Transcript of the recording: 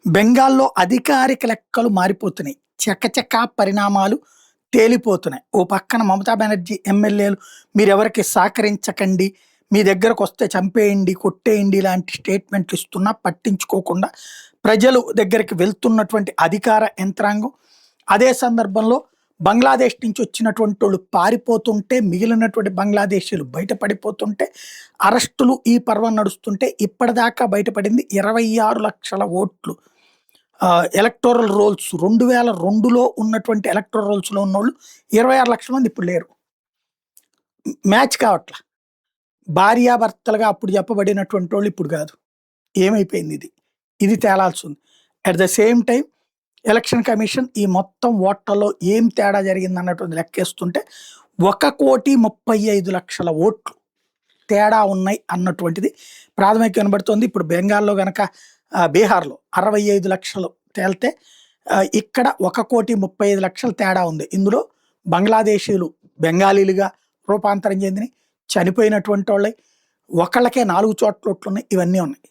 బెంగాల్‌లో అధికారిక లెక్కలు మారిపోతున్నాయి. చకచకా పరిణామాలు తేలిపోతున్నాయి. ఓ పక్కన మమతా బెనర్జీ ఎమ్మెల్యేలు మీరెవరికి సహకరించకండి, మీ దగ్గరకొస్తే చంపేయండి, కొట్టేయండి ఇలాంటి స్టేట్మెంట్లు ఇస్తున్నా పట్టించుకోకుండా ప్రజలు దగ్గరికి వెళ్తున్నటువంటి అధికార యంత్రాంగం, అదే సందర్భంలో బంగ్లాదేశ్ నుంచి వచ్చినటువంటోళ్ళు పారిపోతుంటే, మిగిలినటువంటి బంగ్లాదేశీయులు బయటపడిపోతుంటే, అరెస్టులు ఈ పర్వం నడుస్తుంటే ఇప్పటిదాకా బయటపడింది 26,00,000 ఓట్లు. ఎలక్టోరల్ రోల్స్ 2002లో ఉన్నటువంటి ఎలక్టోరల్ రోల్స్‌లో ఉన్నోళ్ళు 26,00,000 మంది ఇప్పుడు లేరు. మ్యాచ్ కావట్ల. భార్యాభర్తలుగా అప్పుడు చెప్పబడినటువంటోళ్ళు ఇప్పుడు గాదు. ఏమైపోయిందిది? ఇది తేలాల్సుంది. At the same time election commission ఈ మొత్తం ఓట్లలో ఏం తేడా జరిగిందన్నటువంటిది లెక్కేస్తుంటే 1,35,00,000 ఓట్లు తేడా ఉన్నాయి అన్నటువంటిది ప్రాథమికంగా కనబడుతోంది. ఇప్పుడు బెంగాల్‌లో గనక బీహార్‌లో 65,00,000 తేలితే ఇక్కడ 1,35,00,000 తేడా ఉంది. ఇందులో బంగ్లాదేశీయులు బెంగాలీలుగా రూపాంతరం చెందినయి, చనిపోయినటువంటోళ్ళయి, ఒకళ్ళకే 4 చోట్ల ఓట్లున్నాయి. ఇవన్నీ ఉన్నాయి.